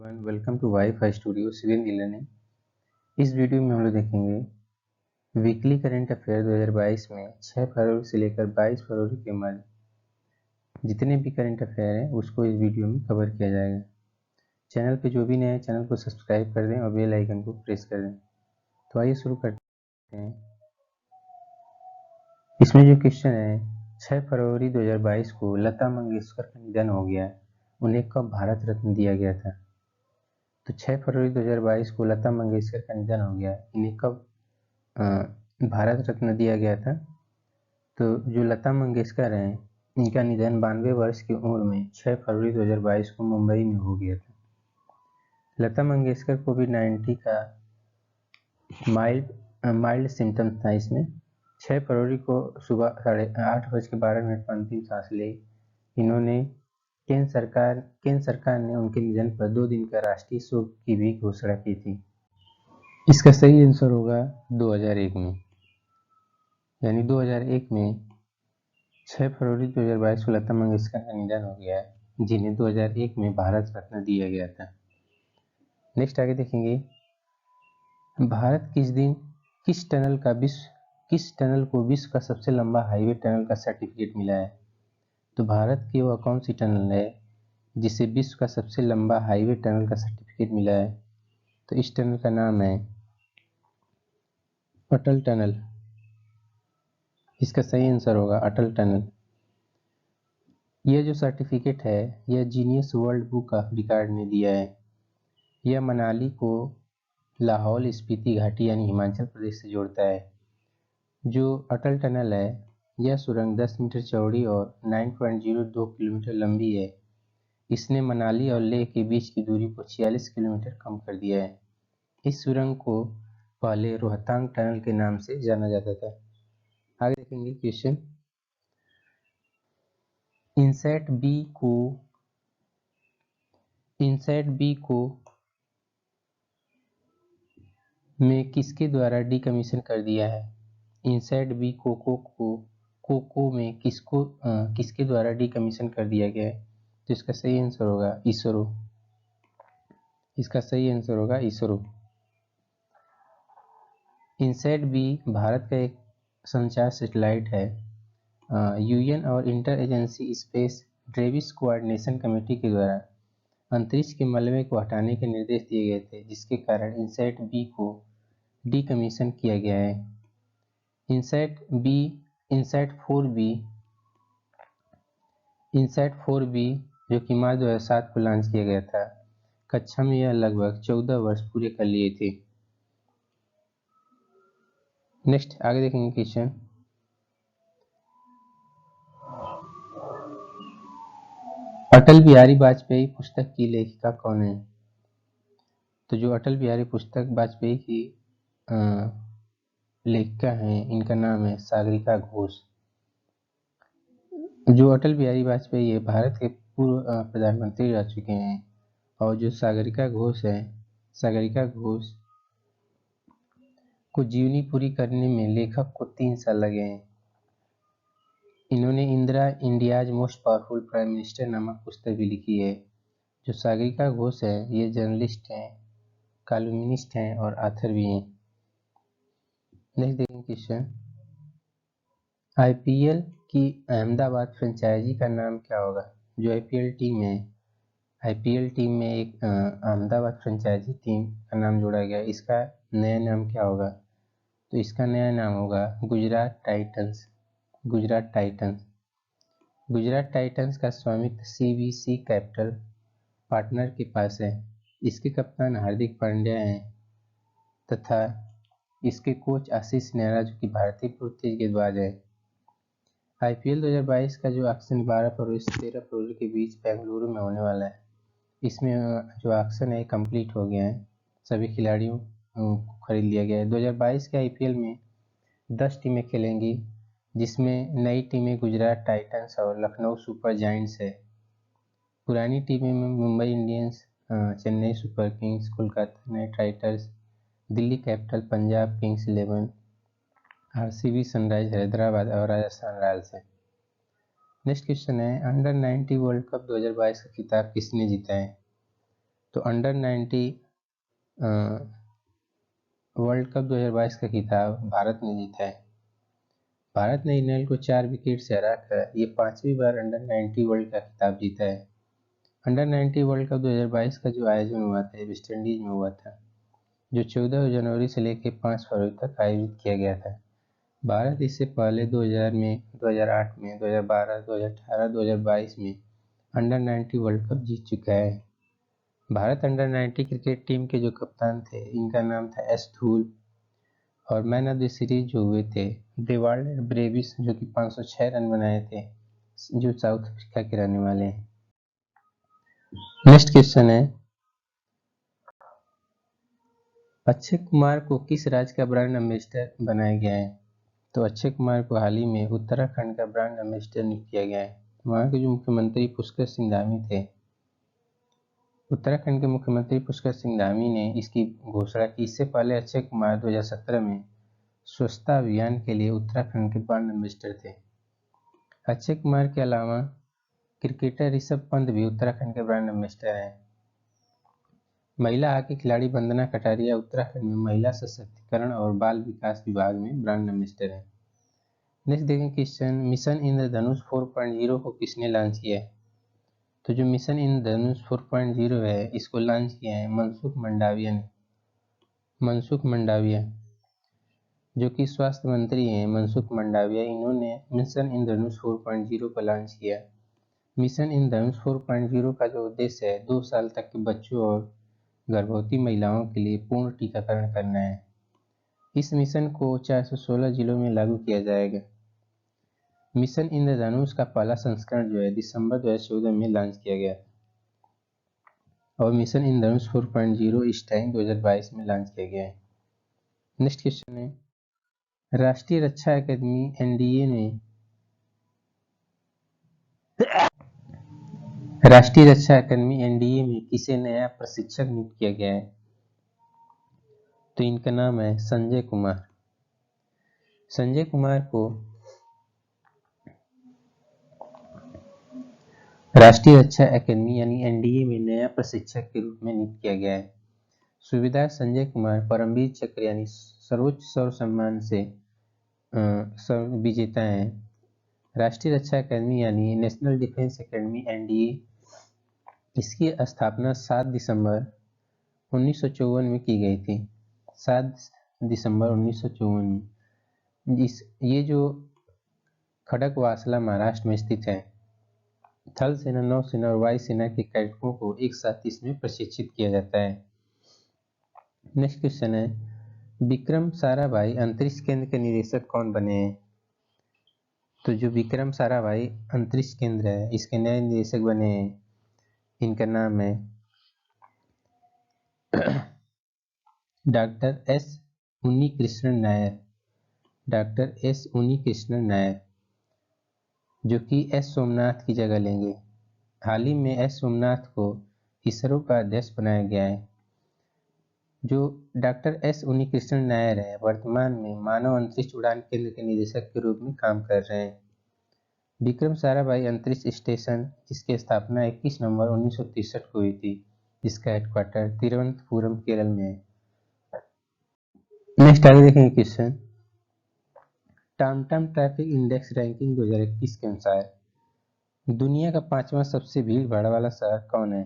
Welcome to WiFi studio civil learning. इस वीडियो में हम लोग देखेंगे वीकली करंट अफेयर 2022 में 6 फरवरी से लेकर 22 फरवरी के मध्य जितने भी करंट अफेयर हैं उसको इस वीडियो में कवर किया जाएगा। चैनल पे जो भी नए हैं चैनल को सब्सक्राइब कर दें और बेल आइकन को प्रेस कर दें। तो आइए शुरू करते हैं। इसमें जो क्वेश्चन है, 6 फरवरी 2022 को लता मंगेशकर का निधन हो गया। उन्हें कब भारत रत्न दिया गया था? तो 6 फरवरी 2022 को लता मंगेशकर का निधन हो गया। इन्हें कब भारत रत्न दिया गया था? तो जो लता मंगेशकर हैं इनका निधन 92 वर्ष की उम्र में 6 फरवरी 2022 को मुंबई में हो गया था। लता मंगेशकर कोविड-19 का माइल्ड सिम्टम था। इसमें 6 फरवरी को सुबह 8:12 पर अंतिम सांस ली। इन्होंने केंद्र सरकार ने उनके निधन पर 2 दिन का राष्ट्रीय शोक की भी घोषणा की थी। इसका सही आंसर होगा 2001 में, यानी 2001 में 6 फरवरी 2022 को लता मंगेशकर का निधन हो गया है, जिन्हें 2001 में भारत रत्न दिया गया था। नेक्स्ट आगे देखेंगे, भारत किस टनल को विश्व का सबसे लंबा हाईवे टनल का सर्टिफिकेट मिला है? तो भारत की वह कौन सी टनल है जिसे विश्व का सबसे लंबा हाईवे टनल का सर्टिफिकेट मिला है? तो इस टनल का नाम है अटल टनल। इसका सही आंसर होगा अटल टनल। यह जो सर्टिफिकेट है यह genius world book of record ने दिया है। यह मनाली को लाहौल स्पीति घाटी यानी हिमाचल प्रदेश से जोड़ता है। जो अटल टनल है यह सुरंग 10 मीटर चौड़ी और 9.02 किलोमीटर लंबी है। इसने मनाली और लेह के बीच की दूरी को 46 किलोमीटर कम कर दिया है। इस सुरंग को पहले रोहतांग टनल के नाम से जाना जाता था। आगे देखेंगे क्वेश्चन, इनसैट बी को में किसके द्वारा डीकमीशन कर दिया है? इनसैट बी कोको में किसके द्वारा डीकमीशन कर दिया गया है? तो इसका सही आंसर होगा इसरो। इसका सही आंसर होगा इसरो। इनसैट बी भारत का एक संचार सैटेलाइट है। यूएन और inter agency space debris coordination committee के द्वारा अंतरिक्ष के मलबे को हटाने के निर्देश दिए गए थे, जिसके कारण इनसैट बी को डीकमीशन किया गया है। इनसैट 4B जो कि मार्च 2007 को लॉन्च किया गया था। कक्षा में यह लगभग 14 वर्ष पूरे कर लिए थे। नेक्स्ट आगे देखेंगे क्वेश्चन, अटल बिहारी वाजपेयी पुस्तक की लेखिका कौन है? तो जो अटल बिहारी पुस्तक वाजपेयी की लेखिका हैं इनका नाम है सागरिका घोष। जो अटल बिहारी वाजपेयी है भारत के पूर्व प्रधानमंत्री रह चुके हैं। और जो सागरिका घोष है, सागरिका घोष को जीवनी पूरी करने में लेखक को 3 साल लगे हैं। इन्होंने India's most powerful prime minister नामक पुस्तक भी लिखी है। जो सागरिका घोष है ये जर्नलिस्ट हैं, कॉलमिनिस्ट हैं और ऑथर भी हैं। नेक्स्ट देखेंगे क्वेश्चन, आईपीएल की अहमदाबाद फ्रेंचाइजी का नाम क्या होगा? जो आईपीएल टीम है, आईपीएल टीम में एक अहमदाबाद फ्रेंचाइजी टीम का नाम जोड़ा गया। इसका नया नाम क्या होगा? तो इसका नया नाम होगा Gujarat Titans. Gujarat Titans. Gujarat Titans का स्वामित्व सीवीसी कैपिटल पार्टनर के पास है। इसके कप्तान हार्दिक पांड्या हैं तथा इसके कोच आशीष नेहरा जो कि भारतीय पूर्व तेज गेंदबाज है। आईपीएल 2022 का जो ऑक्शन 12 फरवरी से 13 फरवरी के बीच बेंगलुरु में होने वाला है। इसमें जो ऑक्शन है कंप्लीट हो गया है, सभी खिलाड़ियों को खरीद लिया गया है। 2022 के आईपीएल में 10 टीमें खेलेंगी, जिसमें नई टीमें गुजरात टाइटंस और लखनऊ सुपर जायंट्स है। पुरानी टीमें में Mumbai Indians, Chennai super Kings, Kolkata night Riders, Delhi capital, Punjab Kings 11, RCB, sunrise Hyderabad और राजस्थान रॉयल्स है। नेक्स्ट क्वेश्चन है, अंडर 90 वर्ल्ड कप 2022 का खिताब किसने जीता है? तो तो अंडर 90 वर्ल्ड कप 2022 का खिताब भारत ने जीता है। भारत ने इंग्लैंड को 4 विकेट से हराकर ये 5वीं बार अंडर 90 वर्ल्ड का खिताब जीता है। अंडर 90 वर्ल्ड कप 2022 का जो आयोजन हुआ था वेस्ट इंडीज में हुआ था, जो 14 जनवरी से लेकर 5 फरवरी तक आयोजित किया गया था। भारत इससे पहले 2000 में, 2008 में, 2012, 2018, 2022 में अंडर 90 वर्ल्ड कप जीत चुका है। भारत अंडर 90 क्रिकेट टीम के जो कप्तान थे, इनका नाम था एस धूल, और मैन ऑफ द सीरीज जो हुए थे डेवाल्ड ब्रेविस, जो कि 506 रन बनाए थे, जो साउथ अफ्रीका के रहने वाले हैं। नेक्स्ट क्वेश्चन है, अक्षय कुमार को किस राज्य का ब्रांड एम्बेसडर बनाया गया है? तो अक्षय कुमार को हाल ही में उत्तराखंड का ब्रांड एम्बेसडर नियुक्त किया गया है। वहाँ के जो मुख्यमंत्री पुष्कर सिंह धामी थे, उत्तराखंड के मुख्यमंत्री पुष्कर सिंह धामी ने इसकी घोषणा की। इससे पहले अक्षय कुमार 2017 में स्वच्छता अभियान के लिए उत्तराखंड के ब्रांड एम्बेसडर थे। अक्षय कुमार के अलावा क्रिकेटर ऋषभ पंत भी उत्तराखंड के ब्रांड एम्बेसडर हैं। महिला हॉकी खिलाड़ी वंदना कटारिया उत्तराखंड में महिला सशक्तिकरण और बाल विकास विभाग में ब्रांड एम्बेसडर हैं। नेक्स्ट देखें क्वेश्चन, मिशन इंद्रधनुष 4.0 को किसने लॉन्च किया है? तो जो मिशन इंद्रधनुष 4.0 है, इसको लॉन्च किया है मनसुख मंडाविया ने। मनसुख मंडाविया जो कि स्वास्थ्य मंत्री हैं, मनसुख मंडाविया, इन्होंने मिशन इंद्रधनुष 4.0 को लॉन्च किया। मिशन इंद्रधनुष 4.0 का जो उद्देश्य है 2 साल तक के बच्चों और गर्भवती महिलाओं के लिए पूर्ण टीकाकरण करना है। इस मिशन को 416 जिलों में लागू किया जाएगा। मिशन इंद्रधनुष का पहला संस्करण जो है दिसंबर 2014 में लॉन्च किया गया और मिशन इंद्रधनुष 4.0 इस टाइम 2022 में लॉन्च किया गया है। नेक्स्ट क्वेश्चन है, राष्ट्रीय रक्षा अकादमी एनडीए में राष्ट्रीय रक्षा अकादमी एनडीए में किसे नया प्रशिक्षक नियुक्त किया गया है? तो इनका नाम है संजय कुमार। संजय कुमार को राष्ट्रीय रक्षा अकादमी यानी एनडीए में नया प्रशिक्षक के रूप में नियुक्त किया गया है। सुबेदार संजय कुमार परमवीर चक्र यानी सर्वोच्च सौर सम्मान से विजेता हैं। राष्ट्रीय रक्षा अकादमी यानी नेशनल डिफेंस अकादमी एनडीए, इसकी स्थापना 7 दिसंबर 1954 में की गई थी। 7 दिसंबर 1954 में। ये जो खड़गवासला महाराष्ट्र में स्थित है। थल सेना, नौसेना और वायु सेना के कैडेटों को एक साथ इसमें प्रशिक्षित किया जाता है। नेक्स्ट क्वेश्चन है, विक्रम साराभाई अंतरिक्ष केंद्र के निदेशक कौन बने हैं? तो जो विक्रम साराभाई अंतरिक्ष केंद्र है, इसके नए निदेशक बने हैं, इनका नाम है doctor S Unnikrishnan Nair. Doctor S Unnikrishnan Nair, जो कि एस सोमनाथ की जगह लेंगे। हाल ही में एस सोमनाथ को इसरो का अध्यक्ष बनाया गया है। जो डॉक्टर एस उन्नीकृष्णन नायर है, वर्तमान में मानव अंतरिक्ष उड़ान केंद्र के निदेशक के रूप में काम कर रहे हैं। विक्रम साराभाई अंतरिक्ष स्टेशन, जिसकी स्थापना 21 नवंबर 1963 को हुई थी, जिसका हेडक्वार्टर तिरुवनंतपुरम केरल में है। नेक्स्ट आगे देखेंगे क्वेश्चन, टामटाम ट्रैफिक इंडेक्स रैंकिंग 2021 के अनुसार दुनिया का 5वां सबसे भीड़ भाड़ वाला शहर कौन है?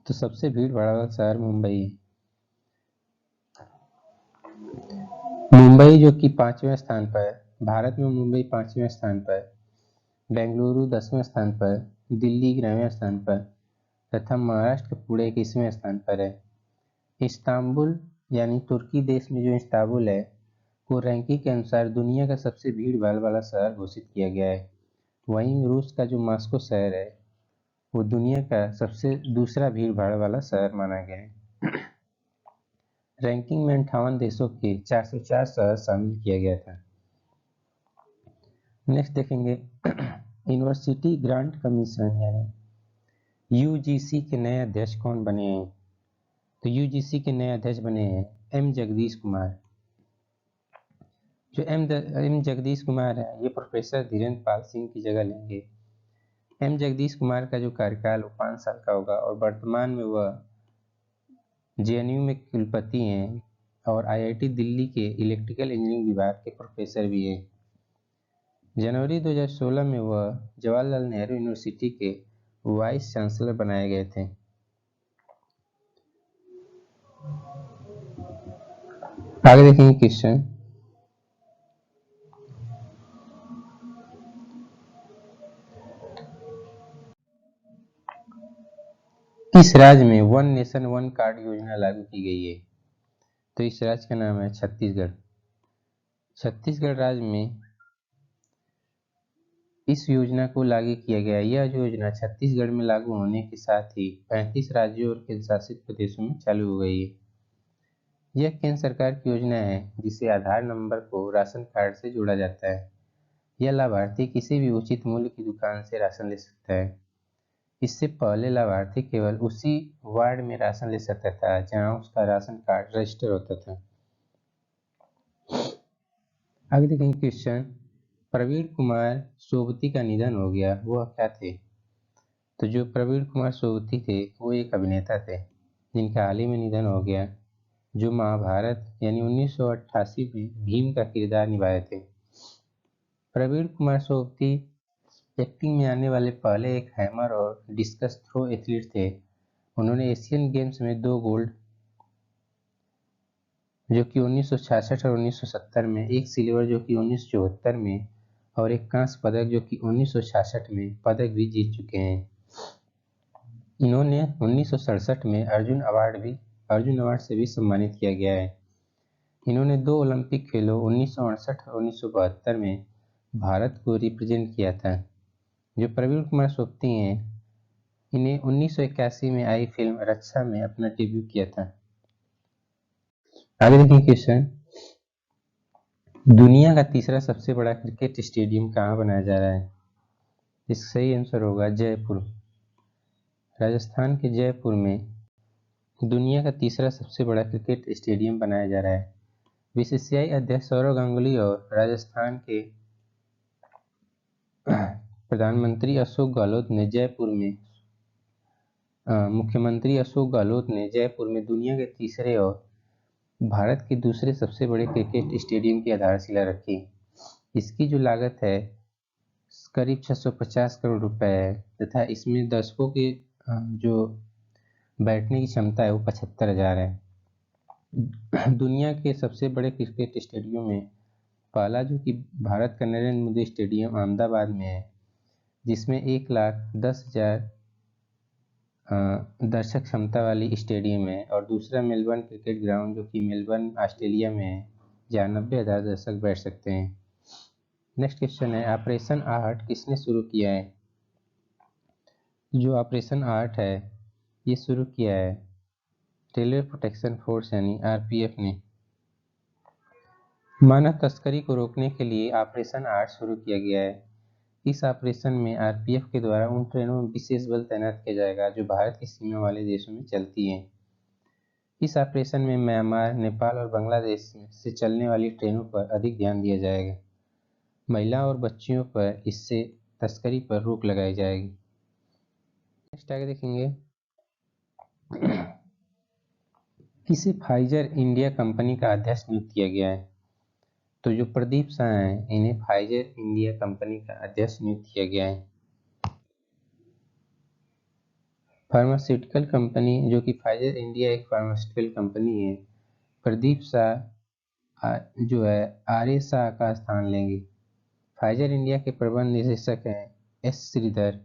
तो सबसे भीड़ भाड़ वाला शहर मुंबई है। मुंबई जो कि 5वें स्थान पर, भारत में मुंबई 5वें स्थान पर, बेंगलुरु 10वें स्थान पर, दिल्ली 11वें स्थान पर तथा महाराष्ट्र के पुणे 21वें स्थान पर है। इस्तांबुल यानी तुर्की देश में जो इस्तांबुल है, को रैंकिंग के अनुसार दुनिया का सबसे भीड़ भाड़ वाला शहर घोषित किया गया है। वहीं रूस का जो मॉस्को शहर है, वो दुनिया का सबसे दूसरा भीड़ भाड़ वाला शहर माना गया है। रैंकिंग में 58 देशों के 404 शहर शामिल किया गया था। नेक्स्ट देखेंगे, यूनिवर्सिटी ग्रांट कमीशन यानी यूजीसी के नए अध्यक्ष कौन बने हैं? तो यूजीसी के नए अध्यक्ष बने हैं एम जगदीश कुमार। जो एम जगदीश कुमार है, ये प्रोफेसर धीरेन्द्र पाल सिंह की जगह लेंगे। एम जगदीश कुमार का जो कार्यकाल वो 5 साल का होगा और वर्तमान में वह जेएनयू में कुलपति हैं और आईआईटी दिल्ली के इलेक्ट्रिकल इंजीनियरिंग विभाग के प्रोफेसर भी हैं। जनवरी 2016 में वह जवाहरलाल नेहरू यूनिवर्सिटी के वाइस चांसलर बनाए गए थे। आगे देखेंगे क्वेश्चन। किस राज्य में वन नेशन वन कार्ड योजना लागू की गई है? तो इस राज्य का नाम है छत्तीसगढ़। छत्तीसगढ़ राज्य में इस योजना को लागू किया गया। यह योजना छत्तीसगढ़ में लागू होने के साथ ही 35 राज्यों और केंद्र शासित प्रदेशों में चालू हो गई है। यह केंद्र सरकार की योजना है जिसे आधार नंबर को राशन कार्ड से जोड़ा जाता है। यह लाभार्थी किसी भी उचित मूल्य की दुकान से राशन ले सकता है। इससे पहले लाभार्थी केवल उसी वार्ड में राशन ले सकता था जहां उसका राशन कार्ड रजिस्टर होता था। आगे देखेंगे क्वेश्चन। प्रवीण कुमार सोबती का निधन हो गया, वह क्या थे? तो जो प्रवीण कुमार सोबती थे वो एक अभिनेता थे जिनका हाल ही में निधन हो गया, जो महाभारत यानी 1988 में भीम का किरदार निभाए थे। प्रवीण कुमार सोबती एक्टिंग में आने वाले पहले एक हैमर और डिस्कस थ्रो एथलीट थे। उन्होंने एशियन गेम्स में 2 गोल्ड जो कि 1966 और 1970 में, एक सिल्वर जो कि 1974 में और एक कांस्य पदक जो कि 1966 में पदक भी जीत चुके हैं। इन्होंने 1967 में अर्जुन अवार्ड से भी सम्मानित किया गया है। इन्होंने 2 ओलंपिक खेलों 1968 और 1972 में भारत को रिप्रेजेंट किया था। जो प्रवीण कुमार सोबती हैं, इन्हें 1981 में आई फिल्म रक्षा में अपना डेब्यू किया था। आगे देखिए क्वेश्चन। दुनिया का तीसरा सबसे बड़ा क्रिकेट स्टेडियम कहाँ बनाया जा रहा है? इसका सही आंसर होगा जयपुर। राजस्थान के जयपुर में दुनिया का तीसरा सबसे बड़ा क्रिकेट स्टेडियम बनाया जा रहा है। बीसीसीआई अध्यक्ष सौरव गांगुली और राजस्थान के प्रधानमंत्री अशोक गहलोत ने जयपुर में मुख्यमंत्री अशोक गहलोत ने जयपुर में दुनिया के तीसरे और भारत के दूसरे सबसे बड़े क्रिकेट स्टेडियम की आधारशिला रखी। इसकी जो लागत है करीब 650 करोड़ रुपए है तथा इसमें दर्शकों के जो बैठने की क्षमता है वो 75,000 है। दुनिया के सबसे बड़े क्रिकेट स्टेडियम में पहला जो कि भारत का नरेंद्र मोदी स्टेडियम अहमदाबाद में है, जिसमें 1,10,000 दर्शक क्षमता वाली स्टेडियम है, और दूसरा मेलबर्न क्रिकेट ग्राउंड जो कि मेलबर्न ऑस्ट्रेलिया में है, जहाँ 90,000 दर्शक बैठ सकते हैं। नेक्स्ट क्वेश्चन है, ऑपरेशन आर्ट किसने शुरू किया है? जो ऑपरेशन आर्ट है ये शुरू किया है रेलवे प्रोटेक्शन फोर्स यानी आरपीएफ ने। मानव तस्करी को रोकने के लिए ऑपरेशन आर्ट शुरू किया गया है। इस ऑपरेशन में आरपीएफ के द्वारा उन ट्रेनों में विशेष बल तैनात किया जाएगा जो भारत की सीमा वाले देशों में चलती हैं। इस ऑपरेशन में म्यांमार, नेपाल और बांग्लादेश से चलने वाली ट्रेनों पर अधिक ध्यान दिया जाएगा। महिलाओं और बच्चियों पर इससे तस्करी पर रोक लगाई जाएगी। नेक्स्ट आगे देखेंगे, किसे फाइजर इंडिया कंपनी का अध्यक्ष नियुक्त किया गया है? तो जो प्रदीप शाह हैं इन्हें फाइजर इंडिया कंपनी का अध्यक्ष नियुक्त किया गया है। फार्मास्यूटिकल कंपनी जो कि फाइजर इंडिया एक फार्मास्यूटिकल कंपनी है, प्रदीप शाह जो है आर्य शाह का स्थान लेंगे। फाइजर इंडिया के प्रबंध निदेशक हैं एस श्रीधर।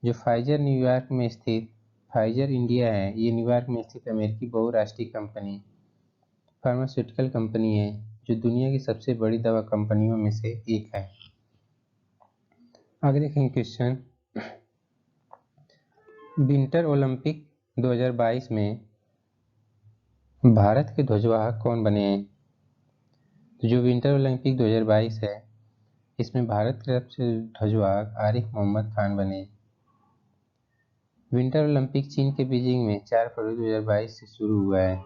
जो फाइजर न्यूयॉर्क में स्थित फाइजर इंडिया है, ये न्यूयॉर्क में स्थित अमेरिकी बहुराष्ट्रीय कंपनी फार्मास्यूटिकल कंपनी है जो दुनिया की सबसे बड़ी दवा कंपनियों में से एक है। आगे देखेंगे क्वेश्चन, विंटर ओलंपिक 2022 में भारत के ध्वजवाहक कौन बने हैं? तो जो विंटर ओलंपिक 2022 है इसमें भारत की तरफ से ध्वजवाहक आरिफ मोहम्मद खान बने। विंटर ओलंपिक चीन के बीजिंग में 4 फरवरी 2022 से शुरू हुआ है।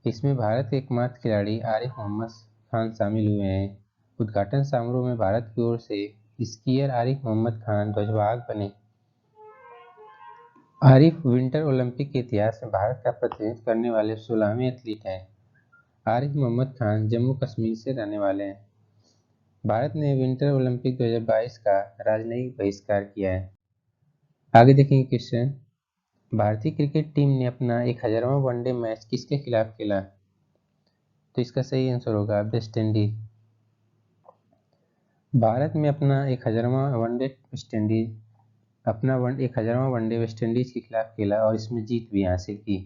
इसमें भारत के एकमात्र खिलाड़ी आरिफ मोहम्मद खान शामिल हुए हैं। उद्घाटन समारोह में भारत की ओर से स्कीयर आरिफ मोहम्मद खान ध्वजवाहक बने। आरिफ विंटर ओलंपिक के इतिहास में भारत का प्रतिनिधित्व करने वाले 16वें एथलीट हैं। आरिफ मोहम्मद खान जम्मू कश्मीर से रहने वाले हैं। भारत ने विंटर ओलंपिक 2022 का राजनयिक बहिष्कार किया है। आगे देखेंगे क्वेश्चन, भारतीय क्रिकेट टीम ने अपना 1000वां वनडे मैच किसके खिलाफ खेला? तो इसका सही आंसर होगा वेस्ट इंडीज। भारत में अपना 1000वां वनडे वेस्ट इंडीज अपना 1000वां वनडे वेस्ट इंडीज के खिलाफ खेला और इसमें जीत भी हासिल की।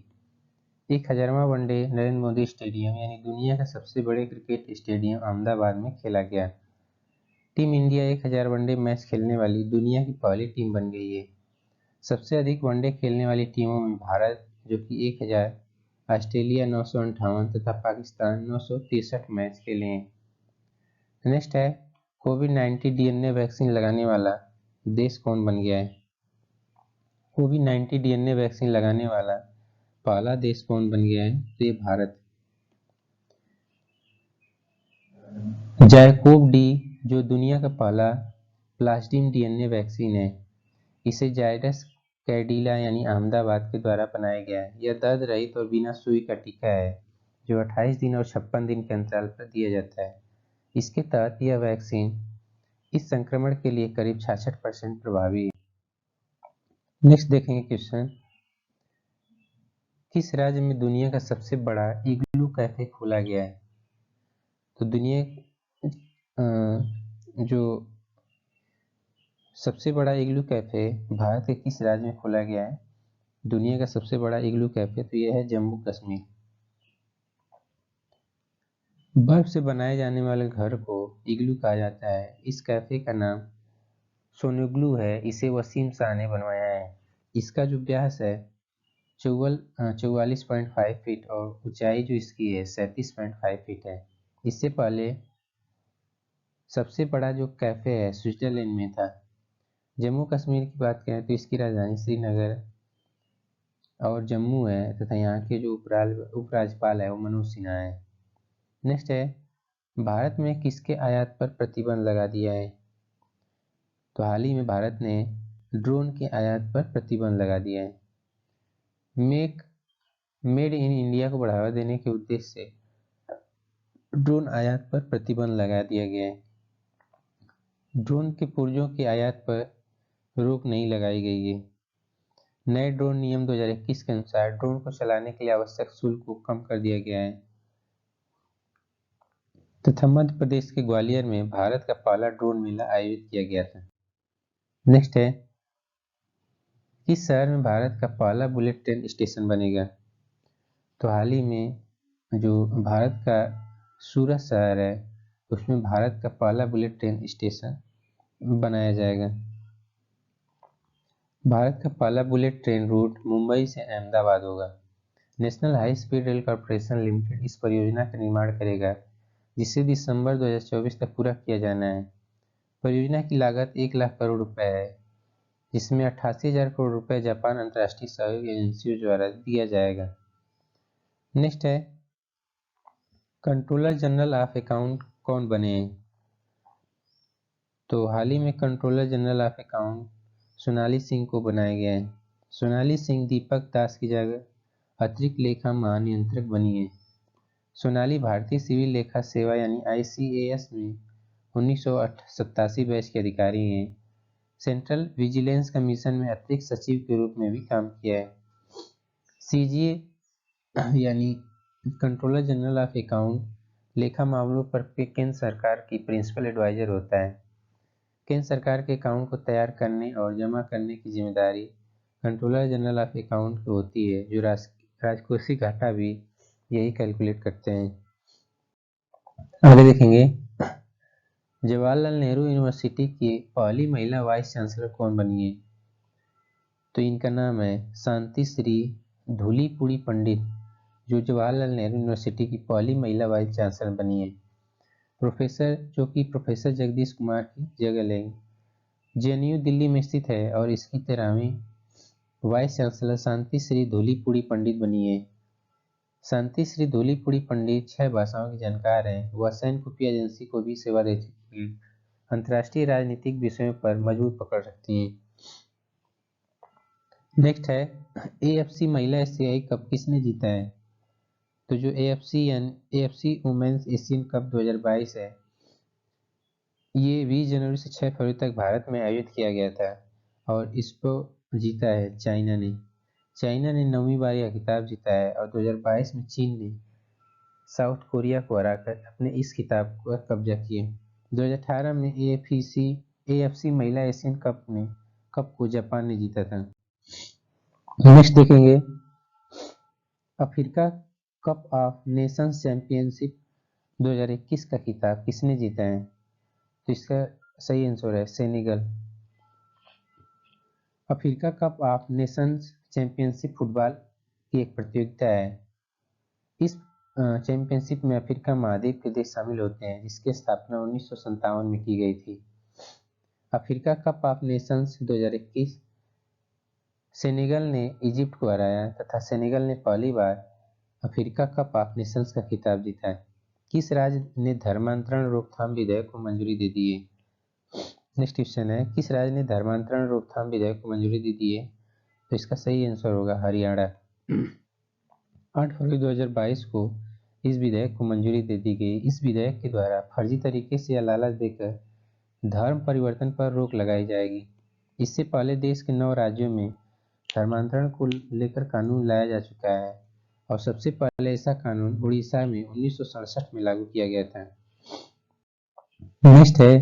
1000वां वनडे नरेंद्र मोदी स्टेडियम यानी दुनिया का सबसे बड़े क्रिकेट स्टेडियम अहमदाबाद में खेला गया। टीम इंडिया 1000 वनडे मैच खेलने वाली दुनिया की पहली टीम बन गई है। सबसे अधिक वनडे खेलने वाली टीमों में भारत जो कि 1000, ऑस्ट्रेलिया 958 तथा पाकिस्तान 963 मैच खेले हैं। नेक्स्ट है, कोविड-19 डीएनए वैक्सीन लगाने वाला देश कौन बन गया है? कोविड-19 डीएनए वैक्सीन लगाने वाला पहला देश कौन बन गया है? तो ये भारत। जैकोव डी जो दुनिया का पहला प्लाज्मिड डीएनए वैक्सीन है, इसे जायडस कैडिला यानी अहमदाबाद के द्वारा बनाया गया है। यह दर्द रहित और बिना सुई का टीका है जो 28 दिन और 56 दिन के अंतराल पर दिया जाता है। इसके तहत यह वैक्सीन इस संक्रमण के लिए करीब 66% प्रभावी है। नेक्स्ट देखेंगे क्वेश्चन, किस राज्य में दुनिया का सबसे बड़ा इग्लू कैफे खोला गया है? तो दुनिया जो सबसे बड़ा इग्लू कैफे भारत के किस राज्य में खोला गया है? दुनिया का सबसे बड़ा इग्लू कैफे तो यह है जम्मू कश्मीर। बर्फ से बनाए जाने वाले घर को इग्लू कहा जाता है। इस कैफे का नाम सोनुग्लू है। इसे वसीम शाह ने बनवाया है। इसका जो व्यास है 44.5 फीट और ऊंचाई जो इसकी है 37.5 फीट है। इससे पहले सबसे बड़ा जो कैफे है स्विट्जरलैंड में था। जम्मू कश्मीर की बात करें तो इसकी राजधानी श्रीनगर और जम्मू है तथा यहाँ के जो उपराज्यपाल है वो मनोज सिन्हा है। नेक्स्ट है, भारत में किसके आयात पर प्रतिबंध लगा दिया है? तो हाल ही में भारत ने ड्रोन के आयात पर प्रतिबंध लगा दिया है। मेड इन इंडिया को बढ़ावा देने के उद्देश्य से ड्रोन आयात पर प्रतिबंध लगा दिया गया है। ड्रोन के पुर्जों के आयात पर रोक नहीं लगाई गई है। नए ड्रोन नियम 2021 के अनुसार ड्रोन को चलाने के लिए आवश्यक शुल्क को कम कर दिया गया है तथा मध्य प्रदेश के ग्वालियर में भारत का पहला ड्रोन मेला आयोजित किया गया था। नेक्स्ट है, किस शहर में भारत का पहला बुलेट ट्रेन स्टेशन बनेगा? तो हाल ही में जो भारत का सूरत शहर है उसमें भारत का पहला बुलेट ट्रेन स्टेशन बनाया जाएगा। भारत का पहला बुलेट ट्रेन रूट मुंबई से अहमदाबाद होगा। National high speed rail corporation limited इस परियोजना का निर्माण करेगा जिसे दिसंबर 2024 तक पूरा किया जाना है। परियोजना की लागत 1 लाख करोड़ रुपए है जिसमें 88,000 करोड़ रुपए जापान अंतर्राष्ट्रीय सहयोग एजेंसियों द्वारा दिया जाएगा। नेक्स्ट है, कंट्रोलर जनरल ऑफ अकाउंट कौन बने हैं? तो हाल ही में controller general of account Sonali Singh को बनाया गया है। सोनाली सिंह दीपक दास की जगह अतिरिक्त लेखा महानियंत्रक बनी है। सोनाली भारतीय सिविल लेखा सेवा यानी ICAS में 1987 बैच के अधिकारी हैं। सेंट्रल विजिलेंस कमीशन में अतिरिक्त सचिव के रूप में भी काम किया है। CGA यानी कंट्रोलर जनरल ऑफ अकाउंट लेखा मामलों पर केंद्र सरकार की प्रिंसिपल एडवाइजर होता है। केंद्र सरकार के अकाउंट को तैयार करने और जमा करने की जिम्मेदारी कंट्रोलर जनरल ऑफ अकाउंट की होती है जो राजकोषीय घाटा भी यही कैलकुलेट करते हैं। आगे देखेंगे, जवाहरलाल नेहरू यूनिवर्सिटी की पहली महिला वाइस चांसलर कौन बनी है? तो इनका नाम है शांति श्री धूलीपुड़ी पंडित जो जवाहरलाल नेहरू यूनिवर्सिटी की पहली महिला वाइस चांसलर बनी है। प्रोफेसर जगदीश कुमार की जगह लेंगे। JNU दिल्ली में स्थित है और इसकी 13वीं वाइस चांसलर शांति श्री धूलीपुड़ी पंडित बनी है। शांति श्री धूलीपुड़ी पंडित 6 भाषाओं की जानकार हैं। वह सैन्य खुफिया एजेंसी को भी सेवा दे चुकी हैं। अंतर्राष्ट्रीय राजनीतिक विषयों पर मजबूत पकड़ रखती हैं। नेक्स्ट है AFC महिला एशियाई कप किसने जीता है? तो जो AFC वुमेन्स एशियन कप 2022 है, ये 20 जनवरी से 6 फरवरी तक भारत में आयोजित किया गया था और इसको जीता है चाइना ने। चाइना ने 9वीं बार यह खिताब जीता है और 2022 में चीन ने साउथ कोरिया को हराकर अपने इस खिताब पर कब्जा किए। 2018 में AFC महिला एशियन कप को जापान ने जीता था। नेक्स्ट देखेंगे Africa cup of Nations championship 2021 का खिताब किसने जीता है? तो इसका सही आंसर है Senegal. Africa cup of Nations championship football की एक प्रतियोगिता है। इस चैंपियनशिप में अफ्रीका महाद्वीप के देश शामिल होते हैं, जिसकी स्थापना 1957 में की गई थी। Africa cup of Nations 2021 Senegal ने इजिप्ट को हराया तथा सेनेगल ने पहली बार अफ्रीका कप ऑफ नेशंस का खिताब जीता है। किस राज्य ने धर्मांतरण रोकथाम विधेयक को मंजूरी दे दी है? नेक्स्ट क्वेश्चन है किस राज्य ने धर्मांतरण रोकथाम विधेयक को मंजूरी दे दी है? तो इसका सही आंसर होगा हरियाणा। 8 फरवरी 2022 को इस विधेयक को मंजूरी दे दी गई। इस विधेयक के द्वारा फर्जी तरीके से या लालच देकर धर्म परिवर्तन पर रोक लगाई जाएगी। इससे पहले देश के 9 राज्यों में धर्मांतरण को लेकर कानून लाया जा चुका है और सबसे पहले ऐसा कानून उड़ीसा में 1967 में लागू किया गया था। नेक्स्ट है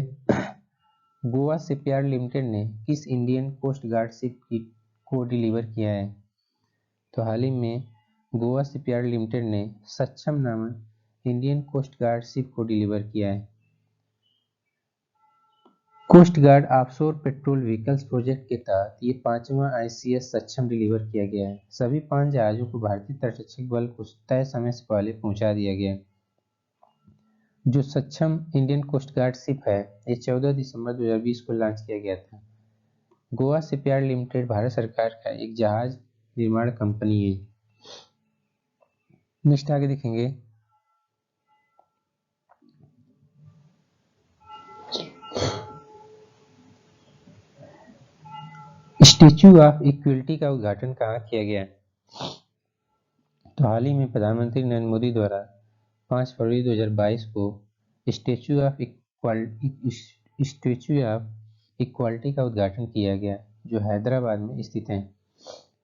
गोवा शिपयार्ड लिमिटेड ने किस इंडियन कोस्ट गार्ड शिप को डिलीवर किया है? तो हाल ही में गोवा शिपयार्ड लिमिटेड ने सक्षम नामक इंडियन कोस्ट गार्ड शिप को डिलीवर किया है। Coast guard offshore patrol vehicles project के तहत ये 5वां ICS सक्षम डिलीवर किया गया है। सभी 5 जहाजों को भारतीय तटरक्षक बल को तय समय से पहले पहुंचा दिया गया। जो सक्षम इंडियन कोस्ट गार्ड शिप है, ये 14 दिसंबर 2020 को लॉन्च किया गया था। गोवा शिपयार्ड लिमिटेड भारत सरकार का एक जहाज निर्माण कंपनी है। नेक्स्ट आगे देखेंगे स्टैच्यू ऑफ इक्वलिटी का उद्घाटन कहाँ किया गया? तो हाल ही में प्रधानमंत्री नरेंद्र मोदी द्वारा 5 फरवरी 2022 को स्टैच्यू ऑफ इक्वालिटी का उद्घाटन किया गया, जो हैदराबाद में स्थित है।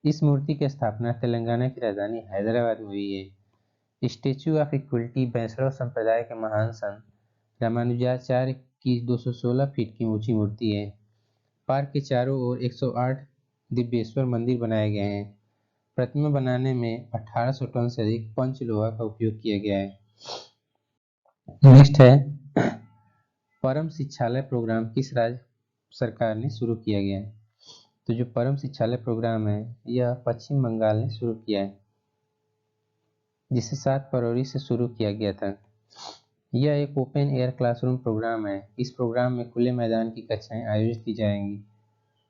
इस मूर्ति की स्थापना तेलंगाना की राजधानी हैदराबाद में हुई है। स्टैच्यू ऑफ इक्वलिटी वैष्णव संप्रदाय के महान संत रामानुजाचार्य की 216 फीट की ऊंची मूर्ति है। पार्क के चारों ओर 108 दिव्येश्वर मंदिर बनाए गए हैं। प्रतिमा बनाने में 1800 टन से अधिक पंच लोहा का उपयोग किया गया है। नेक्स्ट है परम शिक्षालय प्रोग्राम किस राज्य सरकार ने शुरू किया गया है? तो जो परम शिक्षालय प्रोग्राम है, यह पश्चिम बंगाल ने शुरू किया है, जिसे 7 फरवरी से शुरू किया गया था। यह एक ओपन एयर क्लासरूम प्रोग्राम है। इस प्रोग्राम में खुले मैदान की कक्षाएं आयोजित की जाएंगी।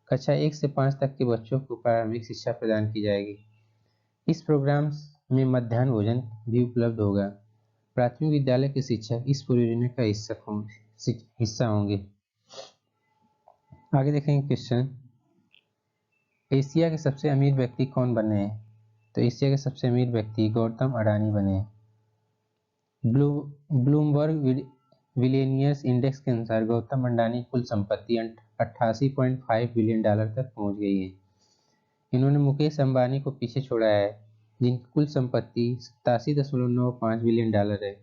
कक्षा 1 से 5 तक के बच्चों को प्रारंभिक शिक्षा प्रदान की जाएगी। इस प्रोग्राम में मध्याह्न भोजन भी उपलब्ध होगा। प्राथमिक विद्यालय के शिक्षक इस परियोजना का हिस्सा होंगे। आगे देखेंगे क्वेश्चन एशिया के सबसे अमीर व्यक्ति कौन बने हैं? तो एशिया के सबसे अमीर व्यक्ति गौतम अडानी बने। ब्लूमबर्ग बिलियनियर्स इंडेक्स के अनुसार गौतम अडानी कुल संपत्ति 88.5 बिलियन डॉलर तक पहुंच गई है। इन्होंने मुकेश अंबानी को पीछे छोड़ा है, जिनकी कुल संपत्ति 87.95 बिलियन डॉलर है।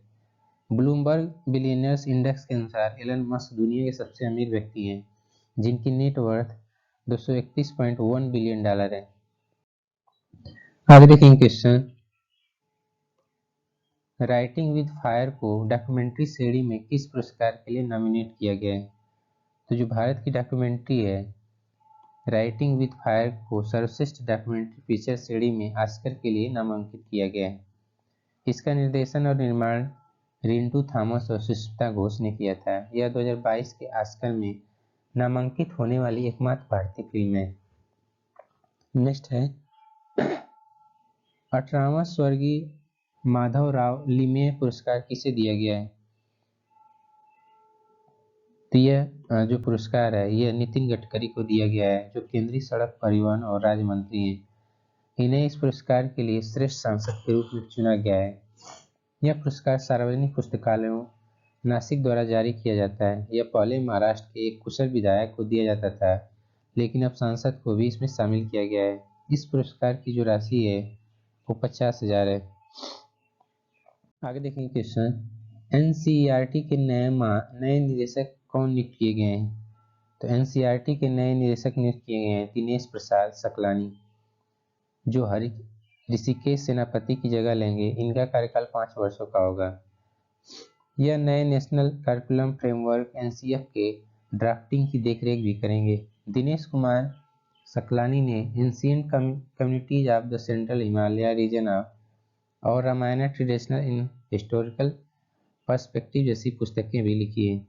ब्लूमबर्ग बिलियनियर्स इंडेक्स के अनुसार एलन मस्क दुनिया के सबसे अमीर व्यक्ति हैं, जिनकी नेट वर्थ 231.1 बिलियन डॉलर है। आगे देखेंगे क्वेश्चन राइटिंग विद फायर को डॉक्यूमेंट्री श्रेणी में किस पुरस्कार के लिए नॉमिनेट किया गया है? तो जो भारत की डॉक्यूमेंट्री है राइटिंग विद फायर को सर्वश्रेष्ठ डॉक्यूमेंट्री फीचर श्रेणी में ऑस्कर के लिए नामांकित किया गया है। इसका निर्देशन और निर्माण रिंटू थॉमस और सुष्मिता घोष ने किया था। यह 2022 के ऑस्कर में नामांकित होने वाली एकमात्र भारतीय फिल्म है। नेक्स्ट है 18वां स्वर्गीय माधवराव लिमये पुरस्कार किसे दिया गया है? तो यह जो पुरस्कार है यह नितिन गडकरी को दिया गया है, जो केंद्रीय सड़क परिवहन और राज्य मंत्री हैं। इन्हें इस पुरस्कार के लिए श्रेष्ठ सांसद के रूप में चुना गया है। यह पुरस्कार सार्वजनिक पुस्तकालयों नासिक द्वारा जारी किया जाता है। यह पहले महाराष्ट्र के एक कुशल विधायक को दिया जाता था, लेकिन अब सांसद को भी इसमें शामिल किया गया है। इस पुरस्कार की जो राशि है वो 50,000 है। आगे देखेंगे क्वेश्चन, एनसीईआरटी के नए निदेशक कौन नियुक्त किए गए हैं? तो एनसीईआरटी के नए निदेशक नियुक्त किए गए हैं दिनेश प्रसाद सकलानी, जो ऋषिकेश सेनापति की जगह लेंगे। इनका कार्यकाल 5 वर्षों का होगा। यह नए नेशनल करिकुलम फ्रेमवर्क एनसीएफ के ड्राफ्टिंग की देखरेख भी करेंगे। दिनेश कुमार सकलानी ने ancient communities of the central Himalaya region और Ramayan traditional in historical perspective जैसी पुस्तकें भी लिखी हैं।